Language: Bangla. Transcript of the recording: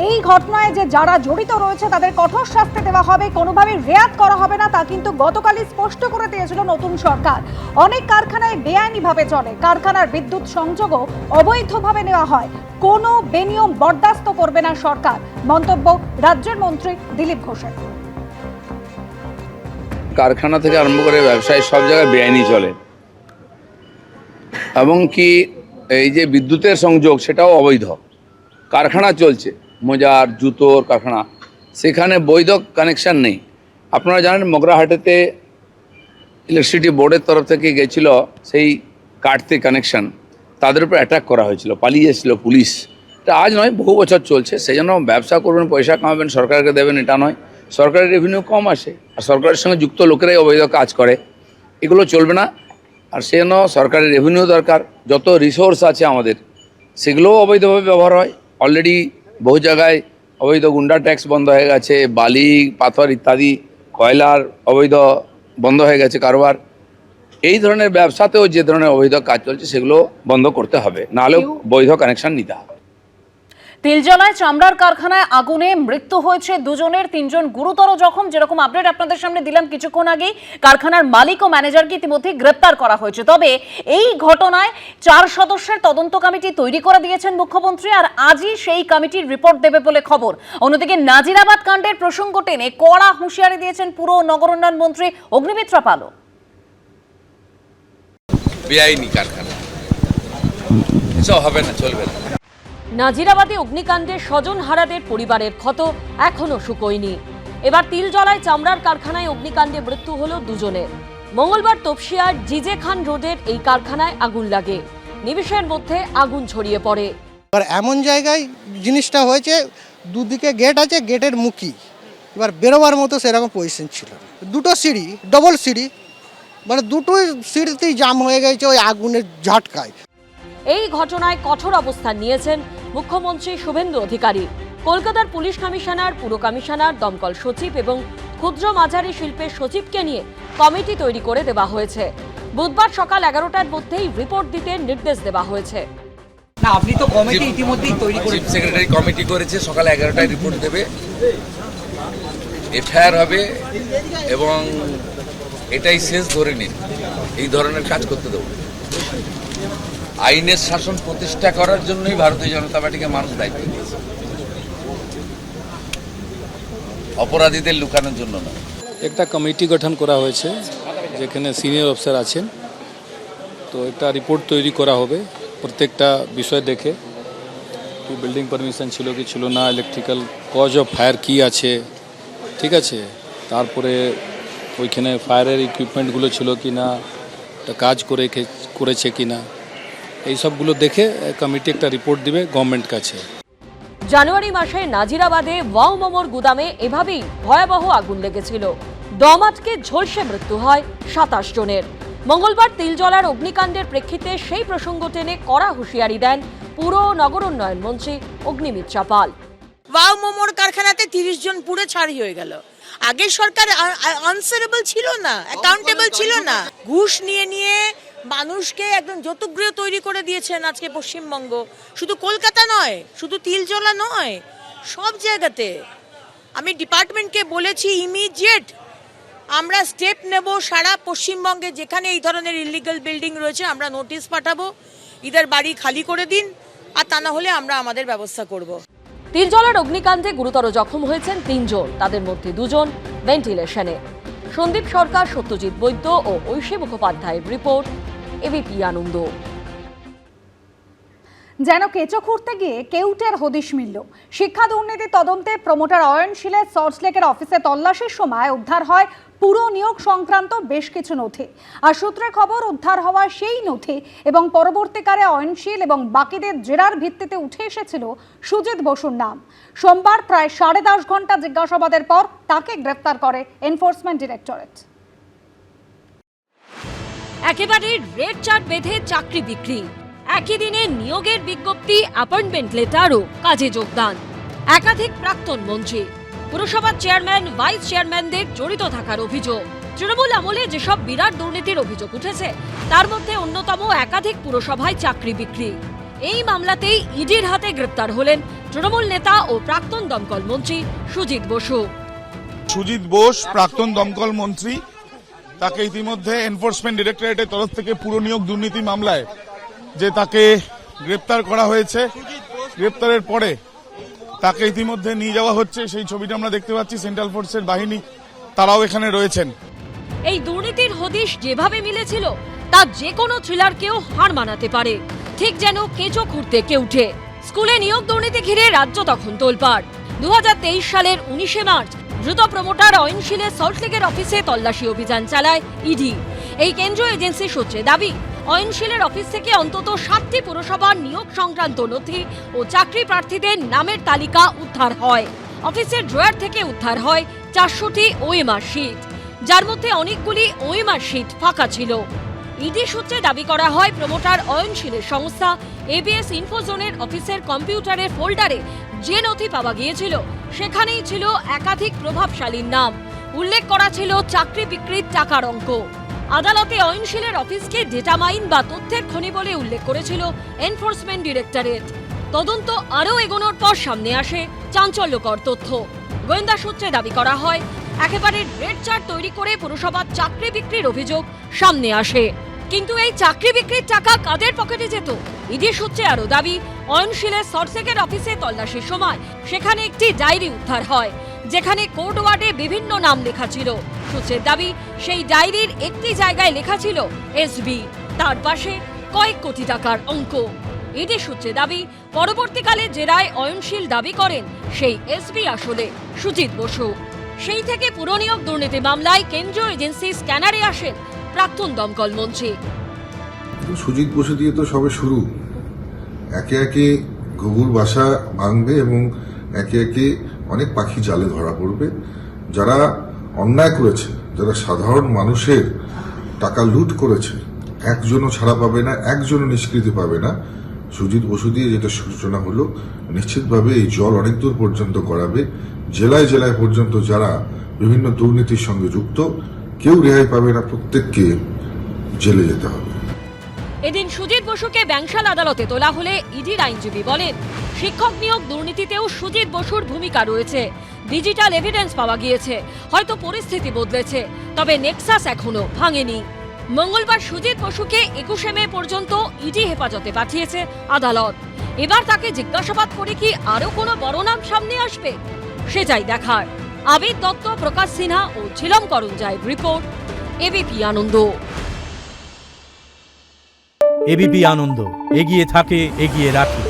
এই ঘটনায় যে যারা জড়িত রয়েছে তাদের কঠোর শাস্তি দেওয়া হবে, কোনোভাবে রেয়াত করা হবে না, তা কিন্তু গতকালই স্পষ্ট করে দিয়েছিল নতুন সরকার। অনেক কারখানায় বেআইনিভাবে চলে, কারখানার বিদ্যুৎ সংযোগও অবৈধভাবে নেওয়া হয়, কোনো বেনিয়ম বরদাস্ত করবে না সরকার, মন্তব্য রাজ্যের মন্ত্রী দিলীপ ঘোষের। কারখানা থেকে আরম্ভ করে ব্যবসায়ী সব জায়গায় বেআইনি চলে, এবং কি এই যে বিদ্যুতের সংযোগ সেটাও অবৈধ। কারখানা চলছে, মোজার জুতোর কারখানা, সেখানে বৈধ কানেকশান নেই। আপনারা জানেন মগরাহাটেতে ইলেকট্রিসিটি বোর্ডের তরফ থেকে গেছিল সেই কাটতে কানেকশান, তাদের উপর অ্যাটাক করা হয়েছিল, পালিয়ে এসেছিল পুলিশ। এটা আজ নয়, বহু বছর চলছে। সেই জন্য ব্যবসা করবেন, পয়সা কামাবেন, সরকারকে দেবেন, এটা নয়। সরকারের রেভিনিউ কম আসে, আর সরকারের সঙ্গে যুক্ত লোকেরাই অবৈধ কাজ করে, এগুলো চলবে না। আর সেই জন্য সরকারের রেভিনিউ দরকার, যত রিসোর্স আছে আমাদের সেগুলোও অবৈধভাবে ব্যবহার হয়। অলরেডি বহু জায়গায় অবৈধ গুন্ডা ট্যাক্স বন্ধ হয়ে গেছে, বালি পাথর ইত্যাদি কয়লার অবৈধ বন্ধ হয়ে গেছে কারবার। এই ধরনের ব্যবসাতেও যে ধরনের অবৈধ কাজ চলছে সেগুলো বন্ধ করতে হবে, নাহলেও বৈধ কানেকশন নিতে হবে। তিলজলায় চামড়ার কারখানায় আগুনে মৃত্যু হয়েছে দুজনের, 3 জন গুরুতর জখম। যেরকম আপডেট আপনাদের সামনে দিলাম কিছুক্ষণ আগেই, কারখানার মালিক ও ম্যানেজারকে ইতিমধ্যে গ্রেপ্তার করা হয়েছে। তবে এই ঘটনায় 4 সদস্যের তদন্ত কমিটি তৈরি করে দিয়েছেন মুখ্যমন্ত্রী, আর আজই সেই কমিটির রিপোর্ট দেবে বলে খবর। অন্যদিকে নাজিরাবাদ কাণ্ডের প্রসঙ্গ টেনে কড়া হুঁশিয়ারি দিয়েছেন পুর ও নগর উন্নয়ন মন্ত্রী অগ্নিমিত্রা পালও। বেআইনি কারখানা এসব হবে না, চলবে না। নাজিরাবাদে অগ্নিকাণ্ডে স্বজনহারাদের পরিবারের ক্ষত এখনো শুকোয়নি। এবার তিলজলায় চামড়ার কারখানায় অগ্নিকাণ্ডে মৃত্যু হলো দুজনের। মঙ্গলবার তপসিয়ার জিজে খান রোডের এই কারখানায় আগুন লাগে, নিমেষের মধ্যে আগুন ছড়িয়ে পড়ে। এবার এমন জায়গায় জিনিসটা হয়েছে, দুদিকে গেট আছে, গেটের মুখী, এবার বেরোবার মতো সেরকম পজিশন ছিল। দুটো সিঁড়ি, ডবল সিঁড়ি, মানে দুটোই সিঁড়িতেই জাম হয়ে গেছে ওই আগুনের ঝাটকায়। এই ঘটনায় কঠোর অবস্থান নিয়েছেন মুখ্যমন্ত্রী শুভেন্দু অধিকারী। কলকাতার পুলিশ কমিশনার, পুর কমিশনার, দমকল সচিব এবং ক্ষুদ্র মাঝারি শিল্পের সচিবকে নিয়ে কমিটি তৈরি করে দেওয়া হয়েছে। বুধবার সকাল 11টার মধ্যেই রিপোর্ট দিতে নির্দেশ দেওয়া হয়েছে। না, আপনি তো কমিটি ইতিমধ্যেই তৈরি করেছেন। চিফ সেক্রেটারি কমিটি করেছে, সকাল 11টায় রিপোর্ট দেবে, এফআইআর হবে, এবং এটাই শেষ ধরে নিন, এই ধরনের কাজ করতে দেবো। আইনের শাসন প্রতিষ্ঠা করার জন্যই ভারতীয় জনতা পার্টিকে মানুষ দায়িত্ব দিয়েছে, অপরাধীদের লুকানোর জন্য না। একটা কমিটি গঠন করা হয়েছে, যেখানে সিনিয়র অফিসার আছেন। তো একটা রিপোর্ট তৈরি করা হবে প্রত্যেকটা বিষয় দেখে, কি বিল্ডিং পারমিশন ছিল কি ছিল না, ইলেকট্রিক্যাল কজ অফ ফায়ার কি আছে, ঠিক আছে, তারপরে ওইখানে ফায়ারের ইকুইপমেন্টগুলো ছিল কি না, কাজ করেছে কি না, এই সবগুলো দেখে কমিটি একটা রিপোর্ট দিবে গভর্নমেন্ট কাছে। জানুয়ারি মাসে নাজিরাবাদে ওয়াও মোমোর গুদামে এভাবেই ভয়াবহ আগুন লেগেছিল। দম আটকে ঝলসে মৃত্যু হয় 27 জনের। মঙ্গলবার তিলজলার অগ্নিকাণ্ডের প্রেক্ষিতে সেই প্রসঙ্গ টেনে কড়া হুঁশিয়ারি দেন পুর ও নগর উন্নয়ন মন্ত্রী অগ্নিমিত্রা পাল। ওয়াও মোমোর কারখানাতে 30 জন পুরো ছাড়ি হয়ে গেল। আগের সরকার আনসারেবল ছিল না, অ্যাকাউন্টেবল ছিল না, ঘুষ নিয়ে মানুষকে একদম যৌতুকগৃহ তৈরি করে দিয়েছেন আজকে পশ্চিমবঙ্গ। শুধু কলকাতা নয়, শুধু তিলজলা নয়, সব জায়গাতে। আমি ডিপার্টমেন্টকে বলেছি ইমিডিয়েট আমরা স্টেপ নেব, সারা পশ্চিমবঙ্গে যেখানে এই ধরনের ইলিগাল বিল্ডিং রয়েছে আমরা নোটিশ পাঠাবো, ইদার বাড়ি খালি করে দিন, আর তা না হলে আমরা আমাদের ব্যবস্থা করব। তিলজলার অগ্নিকাণ্ডে গুরুতর জখম হয়েছেন 3 জন, তাদের মধ্যে 2 জন ভেন্টিলেশনে। সন্দীপ সরকার, সত্যজিৎ বৈদ্য ও ঐশী মুখোপাধ্যায়ের রিপোর্ট, এবিপি আনন্দ। যেন কেঁচো খুঁড়তে গিয়ে কেউটের হদিশ মিলল। শিক্ষা দুর্নীতি তদন্তে প্রমোটার অয়নশীলের সল্টলেকের অফিসে তল্লাশির সময় উদ্ধার হয় পুরো নিয়োগ সংক্রান্ত বেশ কিছু নথি। আর সূত্রে খবর, উদ্ধার হওয়া সেই নথি এবং পরবর্তীকালে অয়নশীল এবং বাকিদের জেরার ভিত্তিতে উঠে এসেছিল সুজিত বসুর নাম। সোমবার প্রায় 10.5 ঘন্টা জিজ্ঞাসাবাদের পর তাকে গ্রেফতার করে এনফোর্সমেন্ট ডিরেক্টরেট। একেবারে রেড চার্ট বেঁধে চাকরি বিক্রি, একই দিনে নিয়োগের বিজ্ঞপ্তি, অ্যাপয়েন্টমেন্ট লেটার ও কাজে যোগদান। একাধিক প্রাক্তন মন্ত্রী, পুরসভার চেয়ারম্যান, ভাইস চেয়ারম্যানদের জড়িত থাকার অভিযোগ। তৃণমূল আমলে যেসব বিরাট দুর্নীতির অভিযোগ উঠেছে তার মধ্যে অন্যতম একাধিক পুরসভায় চাকরি বিক্রি। এই মামলাতেই ইডির হাতে গ্রেপ্তার হলেন তৃণমূল নেতা ও প্রাক্তন দমকল মন্ত্রী সুজিত বসু। সুজিত বোস প্রাক্তন দমকল মন্ত্রী, তাকে ইতিমধ্যে এনফোর্সমেন্ট ডিরেক্টরেটের তরফ থেকে পুরো নিয়োগ দুর্নীতি মামলায় যে তাকে গ্রেপ্তার করা হয়েছে, গ্রেপ্তারের পরে তাকে ইতিমধ্যে নিয়ে যাওয়া হচ্ছে। সেই ছবিটা আমরা দেখতে পাচ্ছি, সেন্ট্রাল ফোর্সের বাহিনী তারাও এখানে রয়েছেন। এই দুর্নীতির হদিশ যেভাবে মিলেছিল তা যে কোনো থ্রিলারকেও হার মানাতে পারে, ঠিক যেন কেঁচো খুঁড়তে কেউঠে। স্কুলে নিয়োগ দুর্নীতি ঘিরে রাজ্য তখন তোলপাড়। 2023 সালের 19শে মার্চ দ্রুত প্রমোটার অয়নশীলের সল্টলেকের অফিসে তল্লাশি অভিযান চালায় ইডি। এই কেন্দ্রীয় এজেন্সি সূত্রে দাবি, অয়নশীলের অফিস থেকে অন্তত 7টি পুরসভার নিয়োগ সংক্রান্ত নথি ও চাকরি প্রার্থীদের নামের তালিকা উদ্ধার হয়। অফিসের ড্রয়ার থেকে উদ্ধার হয় 400টি ওএমআর শিট, যার মধ্যে অনেকগুলি ওএমআর শিট ফাঁকা ছিল। ইডি সূত্রে দাবি করা হয়, প্রমোটার অয়নশীলের সংস্থা এবিএস ইনফোজোনের অফিসের কম্পিউটারের ফোল্ডারে যে নথি পাওয়া গিয়েছিল সেখানেই ছিল একাধিক প্রভাবশালীর নাম। উল্লেখ করা ছিল চাকরি বিক্রির টাকার অঙ্ক। আদালতে অয়নশীলের অফিসকে ডেটা মাইন বা তথ্যের খনি বলে উল্লেখ করেছিল এনফোর্সমেন্ট ডিরেক্টরেট। তদন্ত আরও এগোনোর পর সামনে আসে চাঞ্চল্যকর তথ্য। গোয়েন্দা সূত্রে দাবি করা হয়, একেবারে রেড চার্ট তৈরি করে পুরসভার চাকরি বিক্রির অভিযোগ সামনে আসে। কিন্তু এই চাকরি বিক্রির টাকা কাদের পকেটে যেত? ইডি সূত্রে আরও দাবি, অয়নশীলের সল্টলেকের অফিসে তল্লাশির সময় সেখানে একটি ডায়েরি উদ্ধার হয়, যেখানে কোড ওয়ার্ডে বিভিন্ন নাম লেখা ছিল। সূত্রের দাবি, সেই ডায়েরির একটি জায়গায় লেখা ছিল এসবি, তার পাশে কয়েক কোটি টাকার অঙ্ক। ইডি সূত্রে দাবি, পরবর্তীকালে জেরায় অয়নশীল দাবি করেন সেই এসবি আসলে সুজিত বসু। সেই থেকে পুরনিয়োগ দুর্নীতি মামলায় কেন্দ্রীয় এজেন্সি স্ক্যানারে আসেন প্রাক্তন দমকল মন্ত্রী। সুজিত বসু দিয়ে তো সবে শুরু, একে একে ঘুঘুর বাসা ভাঙবে এবং একে একে অনেক পাখি জালে ধরা পড়বে। যারা অন্যায় করেছে, যারা সাধারণ মানুষের টাকা লুট করেছে, একজনও ছাড়া পাবে না, একজনও নিষ্কৃতি পাবে না। সুজিত বসু দিয়ে যেটা সূচনা হলো, নিশ্চিতভাবে এই জল অনেক দূর পর্যন্ত গড়াবে। জেলায় জেলায় পর্যন্ত যারা বিভিন্ন দুর্নীতির সঙ্গে যুক্ত, কেউ রেহাই পাবে না, প্রত্যেককে জেলে যেতে হবে। এদিন সুজিত বসুকে ব্যাংশাল আদালতে তোলা হলে ইডির আইনজীবী বলেন, শিক্ষক নিয়োগ দুর্নীতিতেও সুজিত বসুর ভূমিকা রয়েছে। ডিজিটাল এভিডেন্স পাওয়া গিয়েছে, হয়তো পরিস্থিতি বদলেছে, তবে নেক্সাস এখনো ভাঙেনি। মঙ্গলবার সুজিত বসুকে 21শে মে পর্যন্ত ইডি হেফাজতে পাঠিয়েছে আদালত। এবার তাকে জিজ্ঞাসাবাদ করে কি আরো কোনো বড় নাম সামনে আসবে, সেটাই দেখার। আবির দত্ত, প্রকাশ সিনহা ও ঝিলম করঞ্জাইয়ের রিপোর্ট, এবিপি আনন্দ। এবিপি আনন্দ, এগিয়ে থাকে, এগিয়ে রাখে।